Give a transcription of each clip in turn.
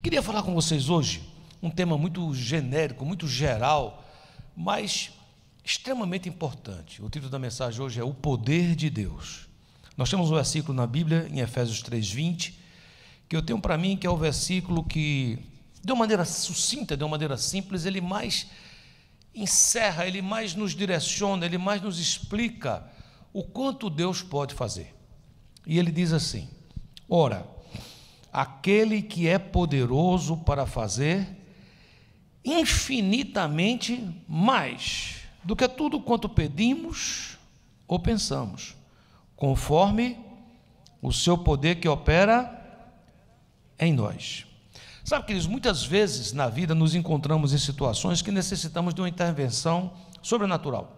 Queria falar com vocês hoje um tema muito genérico, muito geral, mas extremamente importante. O título da mensagem hoje é O Poder de Deus. Nós temos um versículo na Bíblia, em Efésios 3:20, que eu tenho para mim que é o versículo que, de uma maneira sucinta, de uma maneira simples, ele mais encerra, ele mais nos direciona, ele mais nos explica o quanto Deus pode fazer. E ele diz assim: ora, aquele que é poderoso para fazer infinitamente mais do que tudo quanto pedimos ou pensamos, conforme o seu poder que opera em nós. Sabe, queridos, muitas vezes na vida nos encontramos em situações que necessitamos de uma intervenção sobrenatural,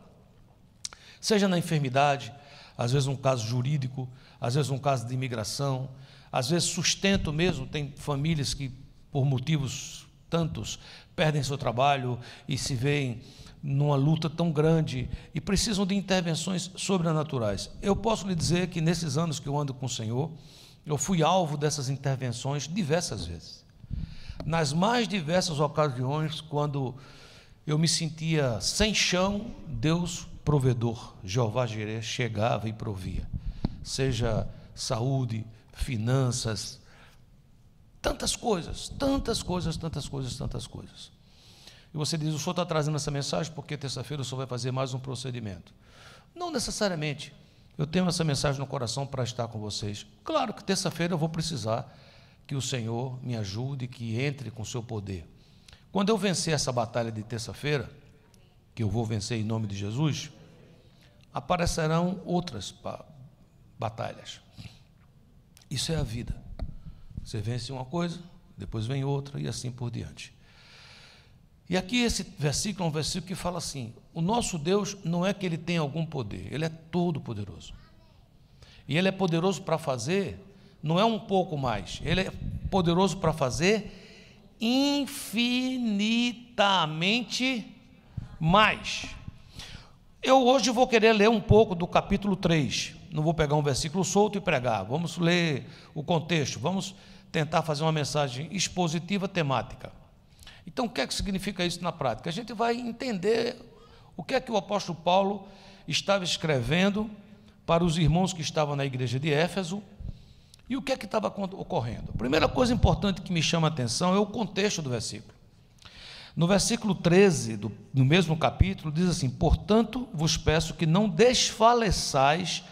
seja na enfermidade, às vezes um caso jurídico, às vezes um caso de imigração, às vezes sustento mesmo. Tem famílias que, por motivos tantos, perdem seu trabalho e se veem numa luta tão grande e precisam de intervenções sobrenaturais. Eu posso lhe dizer que nesses anos que eu ando com o Senhor, eu fui alvo dessas intervenções diversas vezes. Nas mais diversas ocasiões, quando eu me sentia sem chão, Deus, provedor, Jeová Jireh, chegava e provia. Seja saúde, finanças, tantas coisas, tantas coisas, tantas coisas, tantas coisas. E você diz: o senhor está trazendo essa mensagem porque terça-feira o senhor vai fazer mais um procedimento. Não necessariamente. Eu tenho essa mensagem no coração para estar com vocês. Claro que terça-feira eu vou precisar que o Senhor me ajude, que entre com o seu poder. Quando eu vencer essa batalha de terça-feira, que eu vou vencer em nome de Jesus, aparecerão outras batalhas. Isso é a vida. Você vence uma coisa, depois vem outra e assim por diante. E aqui esse versículo é um versículo que fala assim: o nosso Deus não é que ele tem algum poder, ele é todo poderoso. E ele é poderoso para fazer, não é um pouco mais, ele é poderoso para fazer infinitamente mais. Eu hoje vou querer ler um pouco do capítulo 3, não vou pegar um versículo solto e pregar, vamos ler o contexto, vamos tentar fazer uma mensagem expositiva temática. Então, o que é que significa isso na prática? A gente vai entender o que é que o apóstolo Paulo estava escrevendo para os irmãos que estavam na igreja de Éfeso e o que é que estava ocorrendo. A primeira coisa importante que me chama a atenção é o contexto do versículo. No versículo 13, no mesmo capítulo, diz assim: portanto, vos peço que não desfaleçais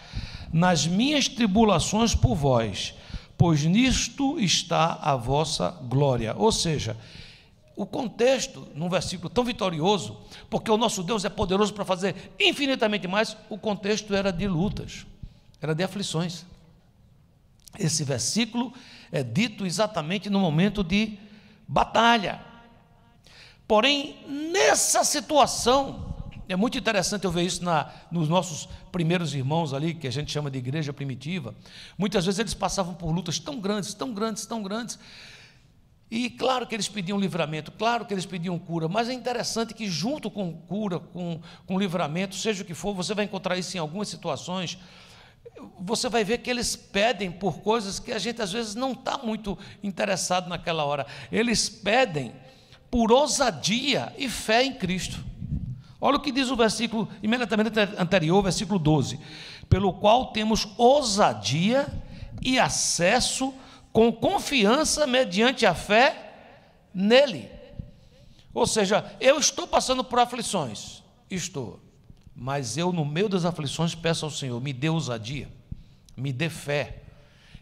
nas minhas tribulações por vós, pois nisto está a vossa glória. Ou seja, o contexto, num versículo tão vitorioso, porque o nosso Deus é poderoso para fazer infinitamente mais, o contexto era de lutas, era de aflições. Esse versículo é dito exatamente no momento de batalha. Porém, nessa situação, é muito interessante eu ver isso nos nossos primeiros irmãos ali, que a gente chama de igreja primitiva. Muitas vezes eles passavam por lutas tão grandes, tão grandes, tão grandes. E claro que eles pediam livramento, claro que eles pediam cura, mas é interessante que junto com cura, com livramento, seja o que for, você vai encontrar isso em algumas situações. Você vai ver que eles pedem por coisas que a gente às vezes não está muito interessado naquela hora. Eles pedem por ousadia e fé em Cristo. Olha o que diz o versículo imediatamente anterior, versículo 12: pelo qual temos ousadia e acesso com confiança mediante a fé nele. Ou seja, eu estou passando por aflições, estou, mas eu no meio das aflições peço ao Senhor: me dê ousadia, me dê fé,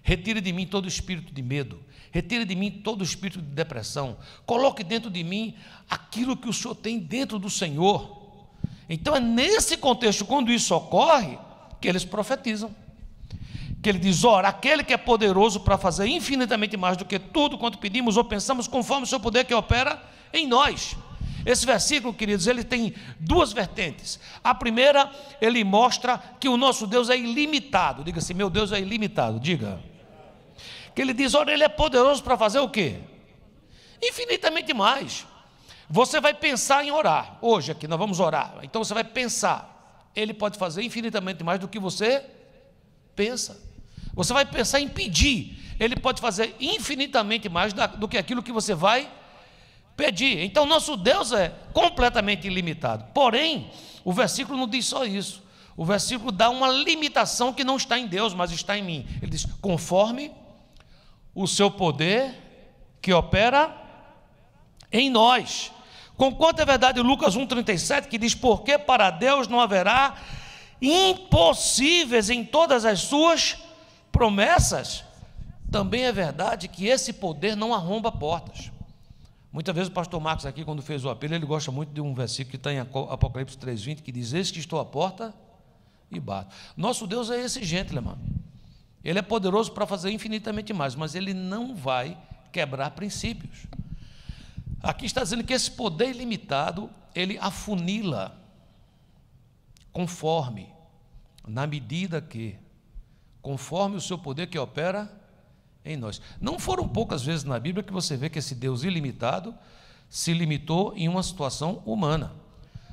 retire de mim todo espírito de medo, retire de mim todo espírito de depressão, coloque dentro de mim aquilo que o Senhor tem dentro do Senhor. Então é nesse contexto, quando isso ocorre, que eles profetizam, que ele diz: ora, aquele que é poderoso para fazer infinitamente mais do que tudo quanto pedimos ou pensamos, conforme o seu poder que opera em nós. Esse versículo, queridos, ele tem duas vertentes. A primeira, ele mostra que o nosso Deus é ilimitado. Diga assim: meu Deus é ilimitado. Diga. Que ele diz: ora, ele é poderoso para fazer o quê? Infinitamente mais. Você vai pensar em orar. Hoje aqui nós vamos orar. Então você vai pensar. Ele pode fazer infinitamente mais do que você pensa. Você vai pensar em pedir, Ele pode fazer infinitamente mais do que aquilo que você vai pedir. Então, nosso Deus é completamente ilimitado. Porém, o versículo não diz só isso. O versículo dá uma limitação que não está em Deus, mas está em mim. Ele diz: conforme o seu poder que opera em nós. Conquanto é verdade Lucas 1,37, que diz: porque para Deus não haverá impossíveis em todas as suas promessas. Também é verdade que esse poder não arromba portas. Muitas vezes o pastor Marcos aqui, quando fez o apelo, ele gosta muito de um versículo que está em Apocalipse 3,20, que diz: eis que estou à porta e bato. Nosso Deus é esse gentleman. Ele é poderoso para fazer infinitamente mais, mas Ele não vai quebrar princípios. Aqui está dizendo que esse poder ilimitado, Ele afunila conforme, na medida que, conforme o seu poder que opera em nós. Não foram poucas vezes na Bíblia que você vê que esse Deus ilimitado se limitou em uma situação humana.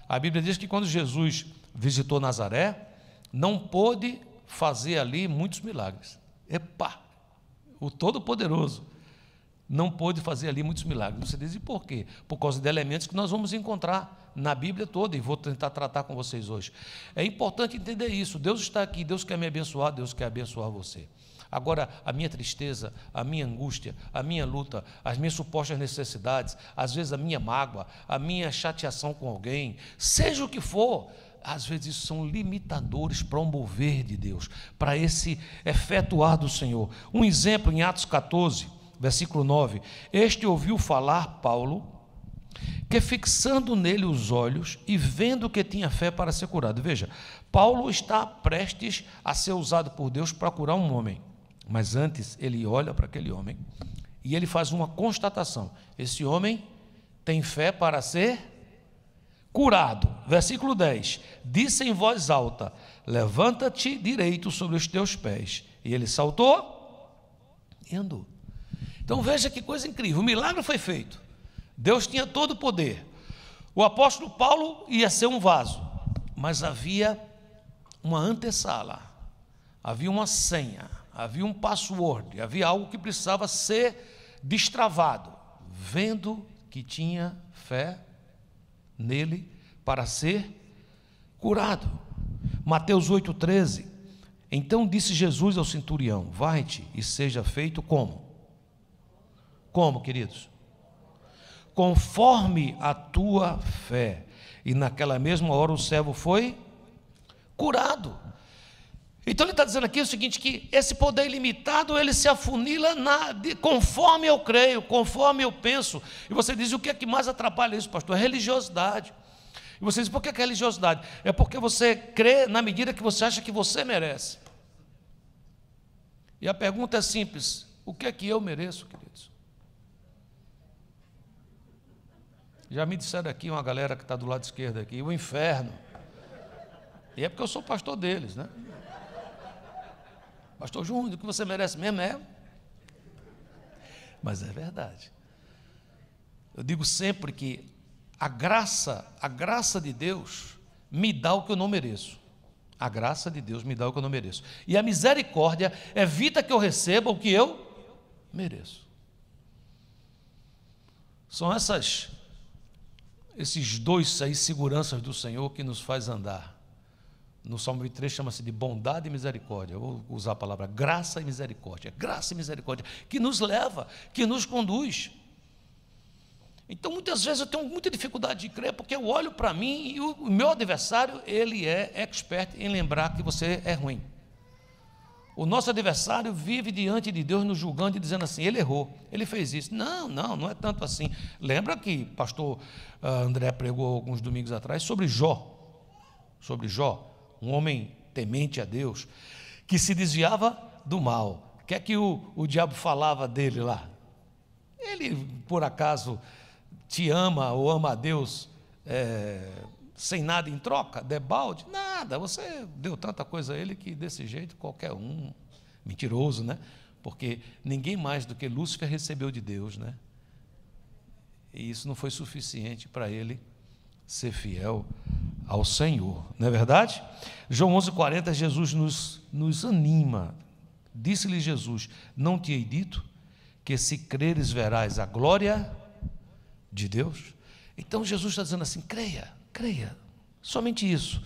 A Bíblia diz que quando Jesus visitou Nazaré, não pôde fazer ali muitos milagres. Epa! O Todo-Poderoso não pôde fazer ali muitos milagres. Você diz: e por quê? Por causa de elementos que nós vamos encontrar na Bíblia toda, e vou tentar tratar com vocês hoje. É importante entender isso. Deus está aqui, Deus quer me abençoar, Deus quer abençoar você. Agora, a minha tristeza, a minha angústia, a minha luta, as minhas supostas necessidades, às vezes a minha mágoa, a minha chateação com alguém, seja o que for, às vezes isso são limitadores para o mover de Deus, para esse efetuar do Senhor. Um exemplo em Atos 14, versículo 9: este ouviu falar Paulo, que fixando nele os olhos e vendo que tinha fé para ser curado. Veja, Paulo está prestes a ser usado por Deus para curar um homem, mas antes ele olha para aquele homem e ele faz uma constatação: esse homem tem fé para ser curado. Versículo 10: disse em voz alta: levanta-te direito sobre os teus pés. E ele saltou e andou. Então veja que coisa incrível, o milagre foi feito, Deus tinha todo o poder. O apóstolo Paulo ia ser um vaso, mas havia uma antessala, havia uma senha, havia um password, havia algo que precisava ser destravado, vendo que tinha fé nele para ser curado. Mateus 8,13: então disse Jesus ao centurião: vai-te e seja feito como? Como, queridos? Conforme a tua fé. E naquela mesma hora o servo foi curado. Então ele está dizendo aqui o seguinte, que esse poder ilimitado, ele se afunila conforme eu creio, conforme eu penso. E você diz: o que é que mais atrapalha isso, pastor? É religiosidade. E você diz: por que é religiosidade? É porque você crê na medida que você acha que você merece. E a pergunta é simples: o que é que eu mereço, queridos? Já me disseram aqui, uma galera que está do lado esquerdo aqui, o inferno. E é porque eu sou pastor deles, né? Pastor Júnior, o que você merece mesmo é. Mas é verdade. Eu digo sempre que a graça de Deus me dá o que eu não mereço. A graça de Deus me dá o que eu não mereço. E a misericórdia evita que eu receba o que eu mereço. São esses dois aí seguranças do Senhor que nos faz andar. No Salmo 23 chama-se de bondade e misericórdia. Eu vou usar a palavra graça e misericórdia. Graça e misericórdia, que nos leva, que nos conduz. Então, muitas vezes eu tenho muita dificuldade de crer, porque eu olho para mim e o meu adversário, ele é expert em lembrar que você é ruim. O nosso adversário vive diante de Deus nos julgando e dizendo assim: ele errou, ele fez isso. Não é tanto assim. Lembra que o pastor André pregou alguns domingos atrás sobre Jó, um homem temente a Deus, que se desviava do mal. O que é que o diabo falava dele lá? Ele, por acaso, te ama ou ama a Deus sem nada em troca, debalde? Nada, você deu tanta coisa a ele que desse jeito qualquer um, mentiroso, né? Porque ninguém mais do que Lúcifer recebeu de Deus, né? E isso não foi suficiente para ele ser fiel ao Senhor, não é verdade? João 11,40, Jesus nos anima Disse-lhe Jesus: não te hei dito que se creres verás a glória de Deus? Então Jesus está dizendo assim: creia, creia, somente isso.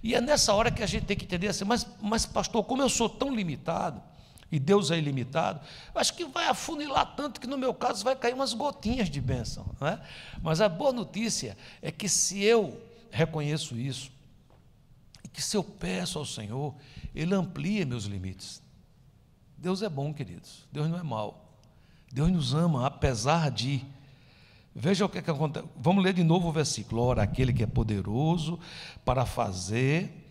E é nessa hora que a gente tem que entender assim, mas pastor, como eu sou tão limitado, e Deus é ilimitado, acho que vai afunilar tanto que no meu caso vai cair umas gotinhas de bênção, não é? Mas a boa notícia é que se eu reconheço isso, e que se eu peço ao Senhor, Ele amplia meus limites. Deus é bom, queridos, Deus não é mau, Deus nos ama apesar de... Veja o que acontece, vamos ler de novo o versículo. Ora, aquele que é poderoso para fazer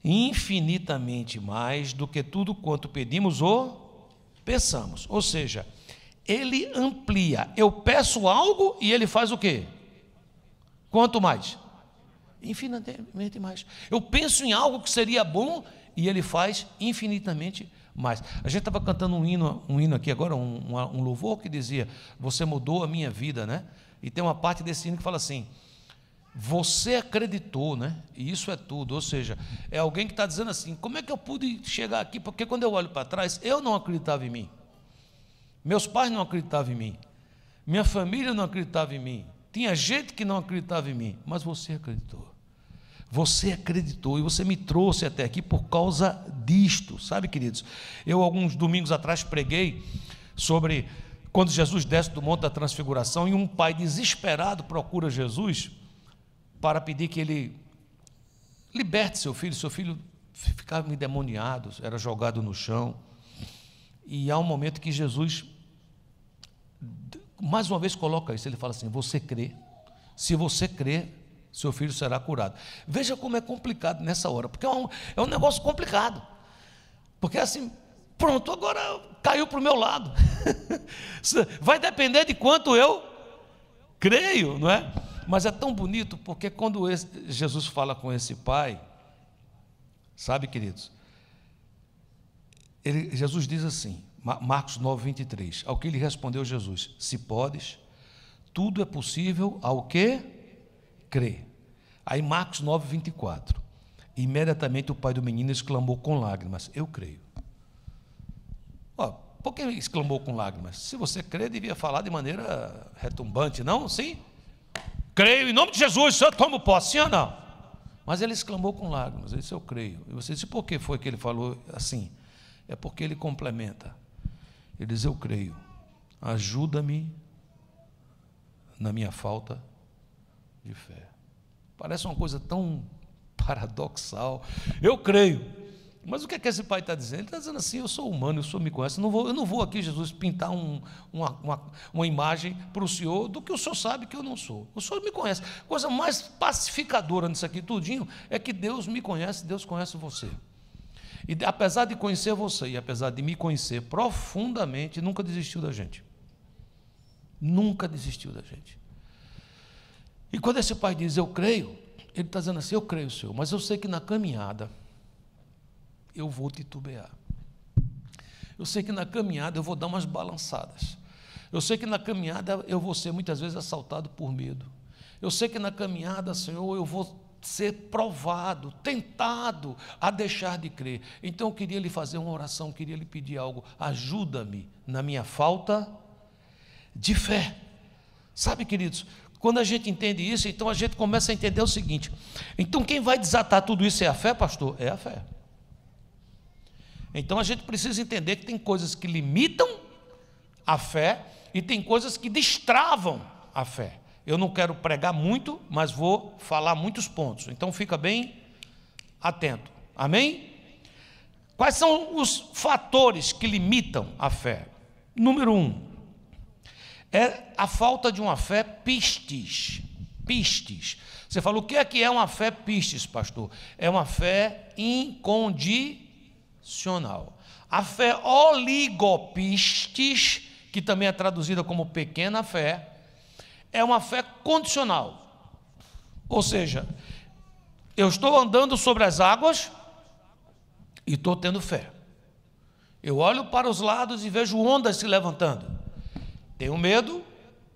infinitamente mais do que tudo quanto pedimos ou pensamos. Ou seja, Ele amplia. Eu peço algo e Ele faz o quê? Quanto mais? Infinitamente mais. Eu penso em algo que seria bom e Ele faz infinitamente mais. A gente estava cantando um hino aqui agora, um louvor que dizia: você mudou a minha vida, né? E tem uma parte desse hino que fala assim: você acreditou, né? E isso é tudo. Ou seja, é alguém que está dizendo assim: como é que eu pude chegar aqui? Porque quando eu olho para trás, eu não acreditava em mim, meus pais não acreditavam em mim, minha família não acreditava em mim, tinha gente que não acreditava em mim, mas você acreditou. Você acreditou e você me trouxe até aqui por causa disto, sabe, queridos? Eu, alguns domingos atrás, preguei sobre quando Jesus desce do Monte da Transfiguração e um pai desesperado procura Jesus para pedir que ele liberte seu filho ficava endemoniado, era jogado no chão, e há um momento que Jesus, mais uma vez, coloca isso, ele fala assim: você crê? Se você crê, seu filho será curado. Veja como é complicado nessa hora, porque é um negócio complicado, porque assim, pronto, agora caiu para o meu lado, vai depender de quanto eu creio, não é? Mas é tão bonito, porque quando Jesus fala com esse pai, sabe, queridos, Jesus diz assim, Marcos 9:23, ao que lhe respondeu Jesus: se podes, tudo é possível ao que crê. Aí Marcos 9:24, imediatamente o pai do menino exclamou com lágrimas: eu creio. Por que exclamou com lágrimas? Se você crê, devia falar de maneira retumbante, não? Sim? Creio em nome de Jesus, eu tomo posse, sim ou não? Mas ele exclamou com lágrimas, ele disse: eu creio. E você disse: por que foi que ele falou assim? É porque ele complementa, ele diz: eu creio, ajuda-me na minha falta de fé. Parece uma coisa tão paradoxal. Eu creio, mas o que é que esse pai está dizendo? Ele está dizendo assim: eu sou humano, o senhor me conhece, eu não vou aqui, Jesus, pintar uma imagem para o senhor do que o senhor sabe que eu não sou. O senhor me conhece. Coisa mais pacificadora nisso aqui tudinho é que Deus me conhece, Deus conhece você. E apesar de conhecer você e apesar de me conhecer profundamente, nunca desistiu da gente. Nunca desistiu da gente. E quando esse pai diz: eu creio, ele está dizendo assim: eu creio, Senhor, mas eu sei que na caminhada eu vou titubear. Eu sei que na caminhada eu vou dar umas balançadas. Eu sei que na caminhada eu vou ser muitas vezes assaltado por medo. Eu sei que na caminhada, Senhor, eu vou ser provado, tentado a deixar de crer. Então eu queria lhe fazer uma oração, queria lhe pedir algo: ajuda-me na minha falta de fé. Sabe, queridos, quando a gente entende isso, então a gente começa a entender o seguinte: então quem vai desatar tudo isso é a fé, pastor? É a fé. Então a gente precisa entender que tem coisas que limitam a fé e tem coisas que destravam a fé. Eu não quero pregar muito, mas vou falar muitos pontos, então fica bem atento, amém? Quais são os fatores que limitam a fé? Número 1, é a falta de uma fé pistis. Pistis. Você falou: o que é uma fé pistis, pastor? É uma fé incondicional. A fé oligopistis, que também é traduzida como pequena fé, é uma fé condicional. Ou seja, eu estou andando sobre as águas e estou tendo fé. Eu olho para os lados e vejo ondas se levantando. Tenho medo,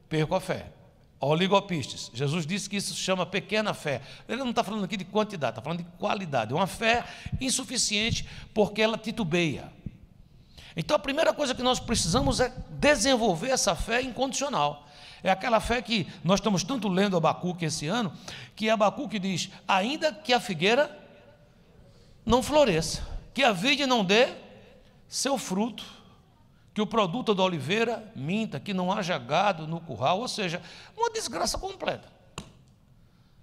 perco a fé. Oligopistes. Jesus disse que isso se chama pequena fé. Ele não está falando aqui de quantidade, está falando de qualidade. Uma fé insuficiente porque ela titubeia. Então a primeira coisa que nós precisamos é desenvolver essa fé incondicional. É aquela fé que nós estamos tanto lendo Abacuque esse ano, que Abacuque diz: ainda que a figueira não floresça, que a vide não dê seu fruto, que o produto da oliveira minta, que não haja gado no curral, ou seja, uma desgraça completa.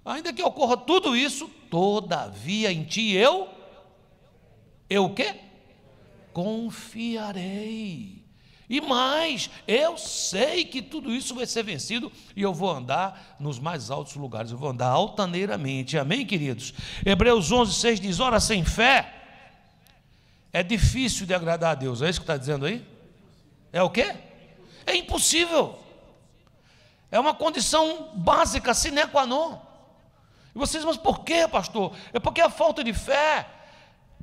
Ainda que ocorra tudo isso, todavia em ti eu o quê? Confiarei. E mais, eu sei que tudo isso vai ser vencido e eu vou andar nos mais altos lugares, eu vou andar altaneiramente. Amém, queridos? Hebreus 11:6 diz: ora, sem fé é difícil de agradar a Deus. É isso que está dizendo aí? É o quê? É impossível. É uma condição básica, sine qua non. E vocês, mas por quê, pastor? É porque a falta de fé,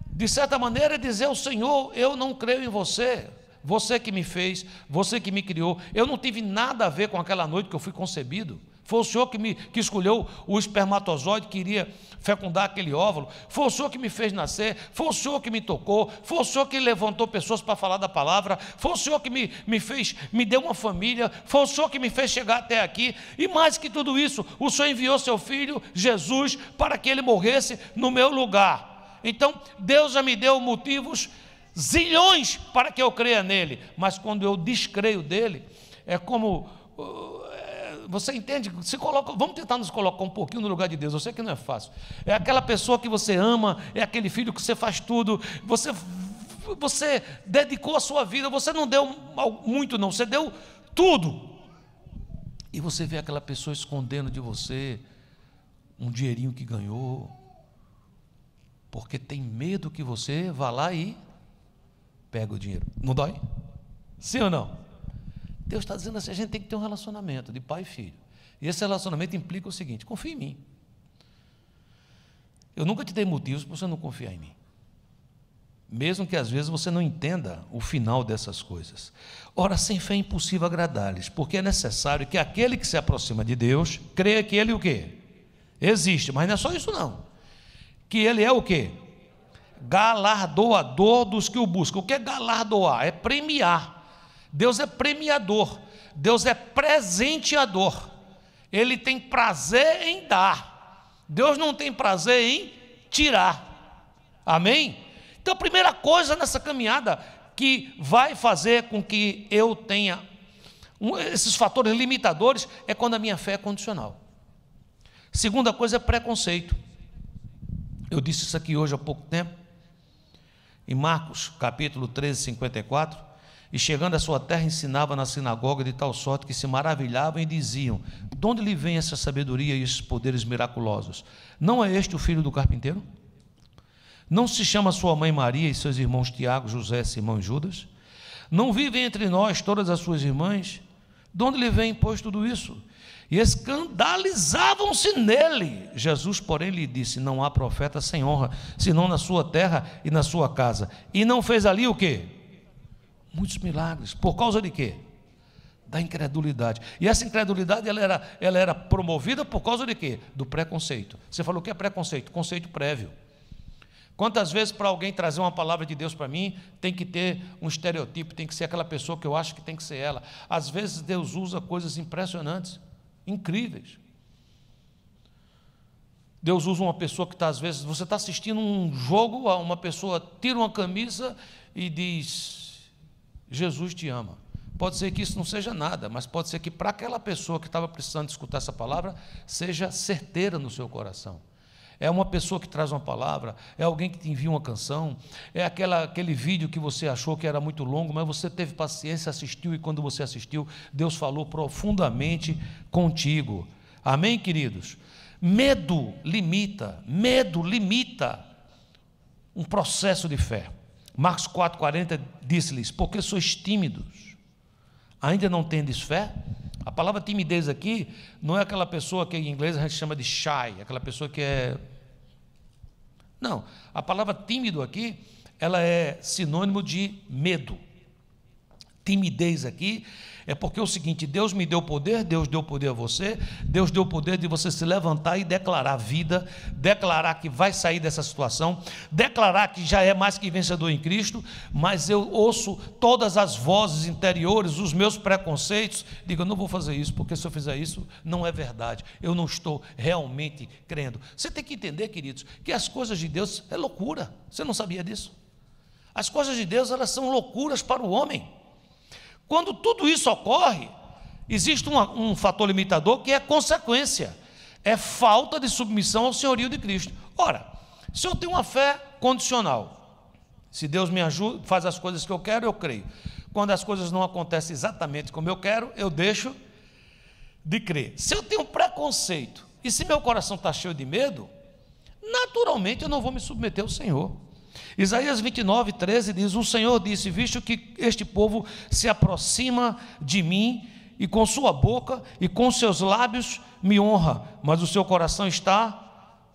de certa maneira, é dizer ao Senhor: eu não creio em você. Você que me fez, você que me criou. Eu não tive nada a ver com aquela noite que eu fui concebido. Foi o Senhor que escolheu o espermatozoide que iria fecundar aquele óvulo. Foi o Senhor que me fez nascer. Foi o Senhor que me tocou. Foi o Senhor que levantou pessoas para falar da palavra. Foi o Senhor que me fez, me deu uma família. Foi o Senhor que me fez chegar até aqui. E mais que tudo isso, o Senhor enviou seu Filho, Jesus, para que Ele morresse no meu lugar. Então, Deus já me deu motivos zilhões para que eu creia nele, mas quando eu descreio dele, é como, você entende? Vamos tentar nos colocar um pouquinho no lugar de Deus. Eu sei que não é fácil. É aquela pessoa que você ama, é aquele filho que você faz tudo, você dedicou a sua vida, você não deu muito não, você deu tudo, e você vê aquela pessoa escondendo de você um dinheirinho que ganhou, porque tem medo que você vá lá e pega o dinheiro. Não dói? Sim ou não? Deus está dizendo assim: a gente tem que ter um relacionamento de pai e filho. E esse relacionamento implica o seguinte: confia em mim. Eu nunca te dei motivos para você não confiar em mim. Mesmo que às vezes você não entenda o final dessas coisas. Ora, sem fé é impossível agradar-lhes, porque é necessário que aquele que se aproxima de Deus creia que Ele o quê? Existe, mas não é só isso não. Que Ele é o quê? Galardoador dos que o buscam. O que é galardoar? É premiar. Deus é premiador. Deus é presenteador. Ele tem prazer em dar. Deus não tem prazer em tirar. Amém? Então a primeira coisa nessa caminhada que vai fazer com que eu tenha esses fatores limitadores é quando a minha fé é condicional. Segunda coisa é preconceito. Eu disse isso aqui hoje há pouco tempo, em Marcos capítulo 13, 54, e chegando à sua terra ensinava na sinagoga de tal sorte que se maravilhavam e diziam: de onde lhe vem essa sabedoria e esses poderes miraculosos? Não é este o filho do carpinteiro? Não se chama sua mãe Maria e seus irmãos Tiago, José, Simão e Judas? Não vivem entre nós todas as suas irmãs? De onde lhe vem, pois, tudo isso? E escandalizavam-se nele. Jesus, porém, lhe disse: não há profeta sem honra, senão na sua terra e na sua casa. E não fez ali o quê? Muitos milagres. Por causa de quê? Da incredulidade. E essa incredulidade ela era promovida por causa de quê? Do preconceito. Você falou o que é preconceito? Conceito prévio. Quantas vezes para alguém trazer uma palavra de Deus para mim, tem que ter um estereotipo, tem que ser aquela pessoa que eu acho que tem que ser ela. Às vezes Deus usa coisas impressionantes, incríveis. Deus usa uma pessoa que está, às vezes, você está assistindo um jogo, uma pessoa tira uma camisa e diz: Jesus te ama. Pode ser que isso não seja nada, mas pode ser que para aquela pessoa que estava precisando de escutar essa palavra, seja certeira no seu coração. É uma pessoa que traz uma palavra, é alguém que te envia uma canção, é aquele vídeo que você achou que era muito longo, mas você teve paciência, assistiu, e quando você assistiu, Deus falou profundamente contigo. Amém, queridos? Medo limita um processo de fé. Marcos 4,40 disse-lhes: porque sois tímidos, ainda não tendes fé? A palavra timidez aqui não é aquela pessoa que em inglês a gente chama de shy, aquela pessoa que é... Não, a palavra tímido aqui, ela é sinônimo de medo. timidez aqui é porque é o seguinte: Deus me deu poder, Deus deu poder a você, Deus deu o poder de você se levantar e declarar vida, declarar que vai sair dessa situação, declarar que já é mais que vencedor em Cristo. Mas eu ouço todas as vozes interiores, os meus preconceitos, digo: eu não vou fazer isso, porque se eu fizer isso, não é verdade, eu não estou realmente crendo. Você tem que entender, queridos, que as coisas de Deus é loucura. Você não sabia disso? As coisas de Deus, elas são loucuras para o homem. Quando tudo isso ocorre, existe um fator limitador que é consequência, é falta de submissão ao senhorio de Cristo. Ora, se eu tenho uma fé condicional, se Deus me ajuda, faz as coisas que eu quero, eu creio. Quando as coisas não acontecem exatamente como eu quero, eu deixo de crer. Se eu tenho preconceito e se meu coração está cheio de medo, naturalmente eu não vou me submeter ao Senhor. Isaías 29:13 diz: o Senhor disse, visto que este povo se aproxima de mim, e com sua boca e com seus lábios me honra, mas o seu coração está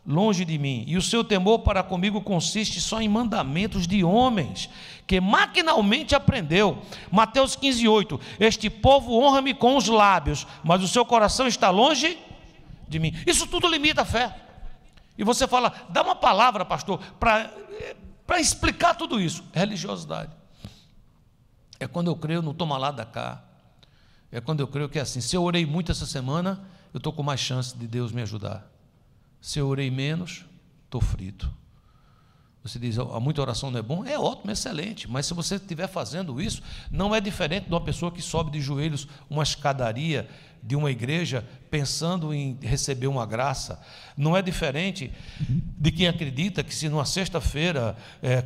longe de mim, e o seu temor para comigo consiste só em mandamentos de homens, que maquinalmente aprendeu. Mateus 15:8: este povo honra-me com os lábios, mas o seu coração está longe de mim. Isso tudo limita a fé. E você fala: dá uma palavra, pastor, para explicar tudo isso. Religiosidade. É quando eu creio no toma lá da cá. É quando eu creio que é assim: se eu orei muito essa semana, eu estou com mais chance de Deus me ajudar. Se eu orei menos, estou frito. Você diz: a muita oração não é bom? É ótimo, excelente. Mas se você estiver fazendo isso, não é diferente de uma pessoa que sobe de joelhos uma escadaria de uma igreja pensando em receber uma graça. Não é diferente de quem acredita que se numa sexta-feira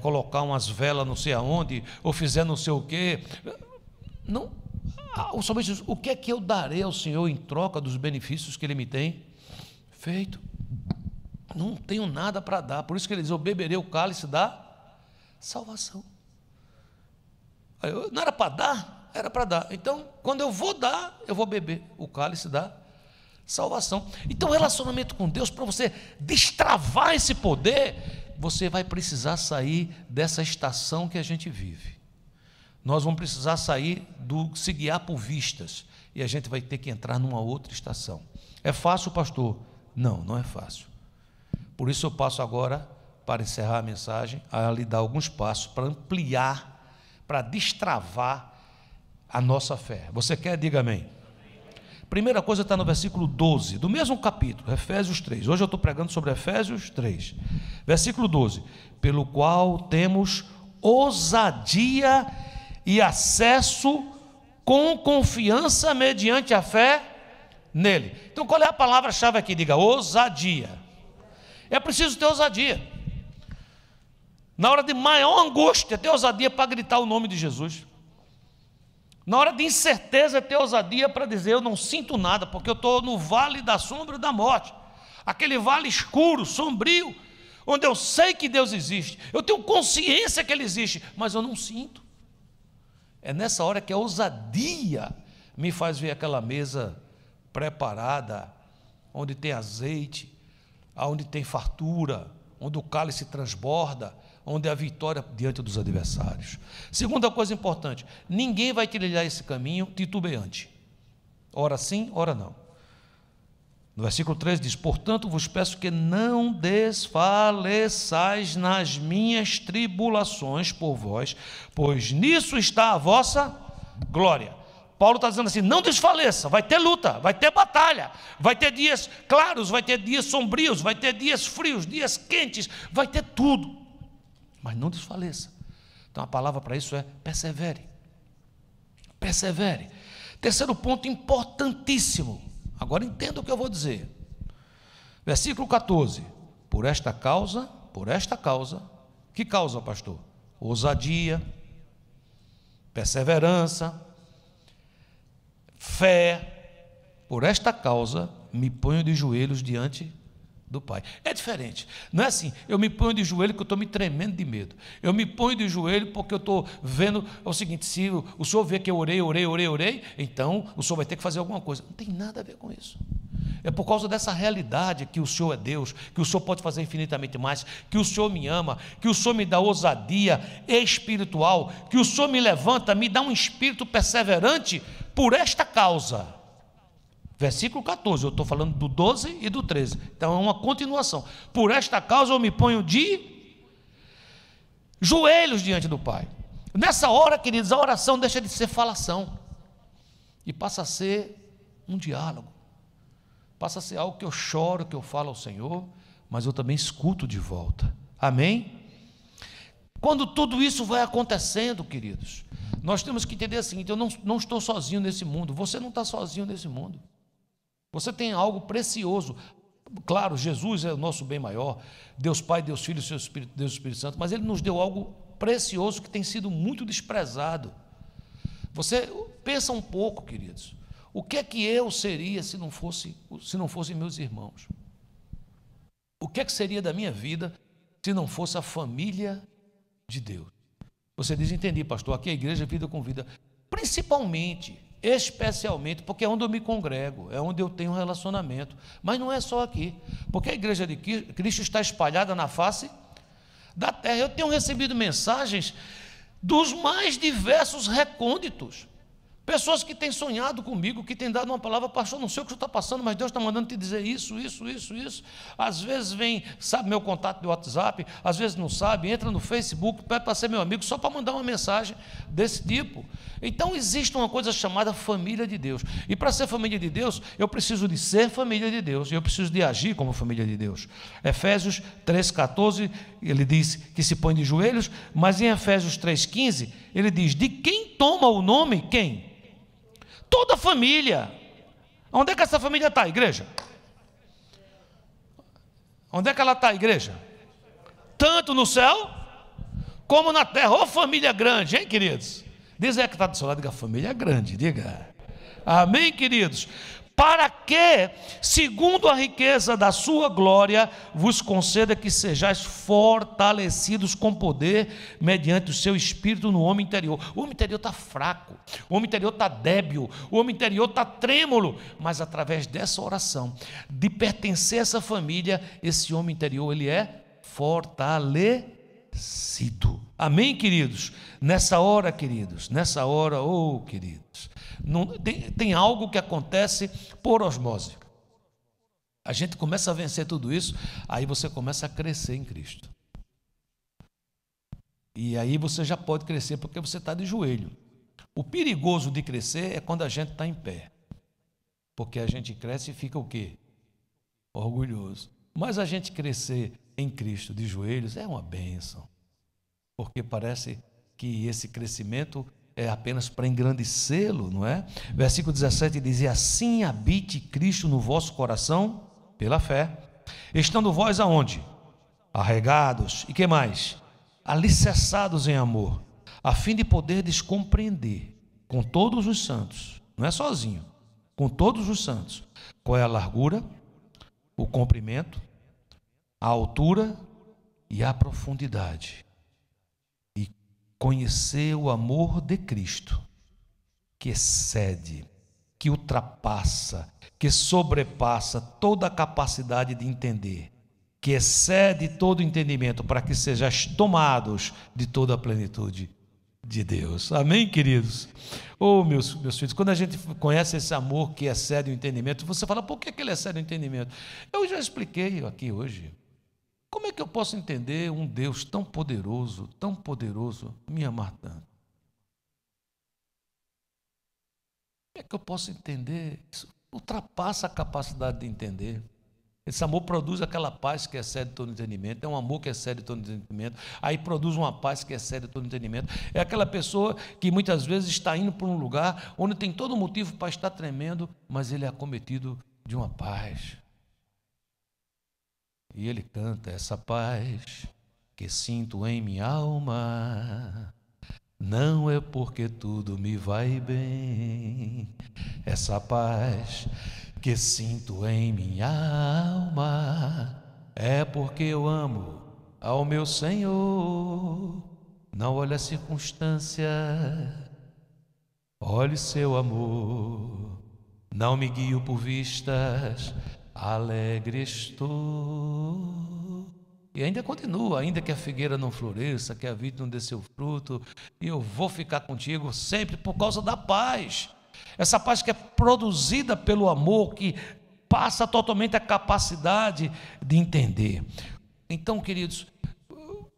colocar umas velas não sei aonde, ou fizer não sei o quê, não, somente o que é que eu darei ao Senhor em troca dos benefícios que Ele me tem feito? Não tenho nada para dar. Por isso que Ele diz: eu beberei o cálice da salvação. Não era para dar? Era para dar. Então, quando eu vou dar, eu vou beber o cálice da salvação. Então, relacionamento com Deus, para você destravar esse poder, você vai precisar sair dessa estação que a gente vive. Nós vamos precisar sair do se guiar por vistas, e a gente vai ter que entrar numa outra estação. É fácil, pastor? Não, não é fácil. Por isso eu passo agora, para encerrar a mensagem, a lhe dar alguns passos para ampliar, para destravar a nossa fé. Você quer? Diga amém. Primeira coisa está no versículo 12, do mesmo capítulo, Efésios 3. Hoje eu estou pregando sobre Efésios 3. Versículo 12: pelo qual temos ousadia e acesso com confiança mediante a fé nele. Então qual é a palavra-chave aqui? Diga: ousadia. É preciso ter ousadia. Na hora de maior angústia, ter ousadia para gritar o nome de Jesus. Na hora de incerteza, ter ousadia para dizer: eu não sinto nada, porque eu estou no vale da sombra da morte, aquele vale escuro, sombrio, onde eu sei que Deus existe, eu tenho consciência que Ele existe, mas eu não sinto. É nessa hora que a ousadia me faz ver aquela mesa preparada, onde tem azeite, onde tem fartura, onde o cálice transborda, onde há vitória diante dos adversários. Segunda coisa importante: ninguém vai trilhar esse caminho titubeante, ora sim, ora não. No versículo 13 diz: portanto vos peço que não desfaleçais nas minhas tribulações por vós, pois nisso está a vossa glória. Paulo está dizendo assim: não desfaleça, vai ter luta, vai ter batalha, vai ter dias claros, vai ter dias sombrios, vai ter dias frios, dias quentes, vai ter tudo, mas não desfaleça. Então a palavra para isso é persevere. Persevere. Terceiro ponto importantíssimo, agora entenda o que eu vou dizer. Versículo 14: por esta causa, que causa, pastor? Ousadia, perseverança, fé. Por esta causa me ponho de joelhos diante do Pai. É diferente, não é assim: eu me ponho de joelho porque eu estou me tremendo de medo, eu me ponho de joelho porque eu estou vendo o seguinte: se o senhor vê que eu orei, então o senhor vai ter que fazer alguma coisa. Não tem nada a ver com isso. É por causa dessa realidade que o Senhor é Deus, que o Senhor pode fazer infinitamente mais, que o Senhor me ama, que o Senhor me dá ousadia espiritual, que o Senhor me levanta, me dá um espírito perseverante por esta causa. Versículo 14, eu estou falando do 12 e do 13, então é uma continuação. Por esta causa eu me ponho de joelhos diante do Pai. Nessa hora, queridos, a oração deixa de ser falação e passa a ser um diálogo. Passa a ser algo que eu choro, que eu falo ao Senhor, mas eu também escuto de volta. Amém? Quando tudo isso vai acontecendo, queridos, nós temos que entender o seguinte: eu não estou sozinho nesse mundo. Você não está sozinho nesse mundo. Você tem algo precioso. Claro, Jesus é o nosso bem maior, Deus Pai, Deus Filho, Deus Espírito Santo, mas Ele nos deu algo precioso que tem sido muito desprezado. Você pensa um pouco, queridos. O que é que eu seria se não fossem meus irmãos? O que é que seria da minha vida se não fosse a família de Deus? Você diz: entendi, pastor, aqui é a igreja Vida com Vida. Principalmente, especialmente, porque é onde eu me congrego, é onde eu tenho um relacionamento. Mas não é só aqui, porque a igreja de Cristo está espalhada na face da terra. Eu tenho recebido mensagens dos mais diversos recônditos. Pessoas que têm sonhado comigo, que têm dado uma palavra: pastor, não sei o que você está passando, mas Deus está mandando te dizer isso. Às vezes vem, sabe meu contato do WhatsApp, às vezes não sabe, entra no Facebook, pede para ser meu amigo, só para mandar uma mensagem desse tipo. Então existe uma coisa chamada família de Deus, e para ser família de Deus, eu preciso de ser família de Deus, e eu preciso de agir como família de Deus. Efésios 3,14, ele diz que se põe de joelhos, mas em Efésios 3,15, ele diz: de quem toma o nome, quem? Toda a família. Onde é que essa família está, igreja? Onde é que ela está, igreja? Tanto no céu como na terra. Ô família grande, hein, queridos? Diz aí que está do seu lado, diga: a família é grande, diga. Amém, queridos? Para que, segundo a riqueza da sua glória, vos conceda que sejais fortalecidos com poder, mediante o seu espírito no homem interior. O homem interior está fraco, o homem interior está débil, o homem interior está trêmulo, mas através dessa oração, de pertencer a essa família, esse homem interior, ele é fortalecido. Amém, queridos? Nessa hora, queridos, queridos, não, tem algo que acontece por osmose. A gente começa a vencer tudo isso, aí você começa a crescer em Cristo. E aí você já pode crescer porque você está de joelho. O perigoso de crescer é quando a gente está em pé, porque a gente cresce e fica o quê? Orgulhoso. Mas a gente crescer em Cristo de joelhos é uma bênção, porque parece que esse crescimento é apenas para engrandecê-lo, não é? Versículo 17 diz: e assim habite Cristo no vosso coração pela fé, estando vós aonde? Arregados, e que mais? Alicerçados em amor, a fim de poderdes compreender com todos os santos, não é sozinho, com todos os santos, qual é a largura, o comprimento, a altura e a profundidade, conhecer o amor de Cristo, que excede, que ultrapassa, que sobrepassa toda a capacidade de entender, que excede todo o entendimento, para que sejais tomados de toda a plenitude de Deus. Amém, queridos? Oh, meus filhos, quando a gente conhece esse amor que excede o entendimento, você fala: por que ele excede o entendimento? Eu já expliquei aqui hoje. Como é que eu posso entender um Deus tão poderoso, me amar tanto? Como é que eu posso entender? Isso ultrapassa a capacidade de entender. Esse amor produz aquela paz que excede todo entendimento, é um amor que excede todo entendimento, aí produz uma paz que excede todo entendimento. É aquela pessoa que muitas vezes está indo para um lugar onde tem todo motivo para estar tremendo, mas ele é acometido de uma paz. E ele canta: essa paz que sinto em minha alma, não é porque tudo me vai bem. Essa paz que sinto em minha alma, é porque eu amo ao meu Senhor. Não olhe a circunstância, olhe seu amor. Não me guio por vistas, alegre estou. E ainda continua, ainda que a figueira não floresça, que a vide não dê seu fruto, e eu vou ficar contigo sempre por causa da paz. Essa paz que é produzida pelo amor, que passa totalmente a capacidade de entender. Então, queridos,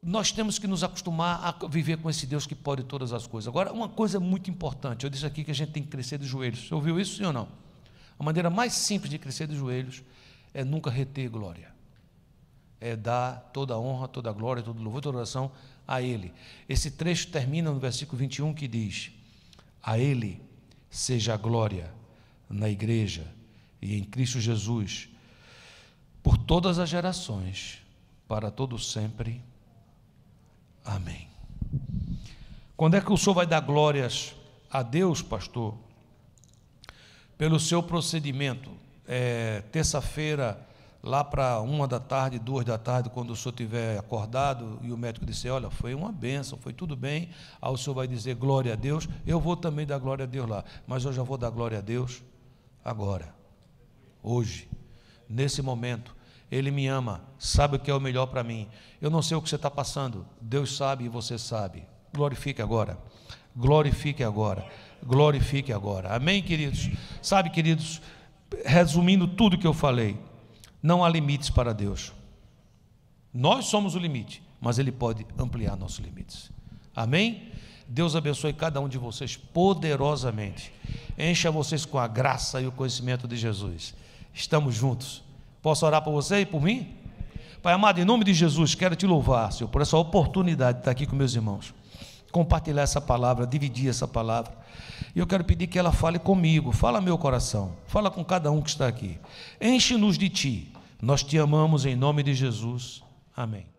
nós temos que nos acostumar a viver com esse Deus que pode todas as coisas. Agora, uma coisa muito importante, eu disse aqui que a gente tem que crescer de joelhos. Você ouviu isso, sim ou não? A maneira mais simples de crescer de joelhos é nunca reter glória. É dar toda a honra, toda a glória, todo louvor, toda oração a Ele. Esse trecho termina no versículo 21 que diz: a Ele seja a glória na igreja e em Cristo Jesus, por todas as gerações, para todo sempre. Amém. Quando é que o senhor vai dar glórias a Deus, pastor? Pelo seu procedimento. Terça-feira, lá para 1h, 2h, quando o senhor estiver acordado e o médico disser: olha, foi uma bênção, foi tudo bem, aí o senhor vai dizer glória a Deus. Eu vou também dar glória a Deus lá, mas eu já vou dar glória a Deus agora, hoje, nesse momento. Ele me ama, sabe o que é o melhor para mim. Eu não sei o que você está passando, Deus sabe e você sabe. Glorifique agora, glorifique agora, glorifique agora. Amém, queridos? Sabe, queridos, resumindo tudo que eu falei, não há limites para Deus. Nós somos o limite, mas Ele pode ampliar nossos limites. Amém? Deus abençoe cada um de vocês poderosamente. Encha vocês com a graça e o conhecimento de Jesus. Estamos juntos. Posso orar por você e por mim? Pai amado, em nome de Jesus, quero te louvar, Senhor, por essa oportunidade de estar aqui com meus irmãos, compartilhar essa palavra, dividir essa palavra. E eu quero pedir que ela fale comigo, fala meu coração, fala com cada um que está aqui. Enche-nos de Ti. Nós te amamos em nome de Jesus. Amém.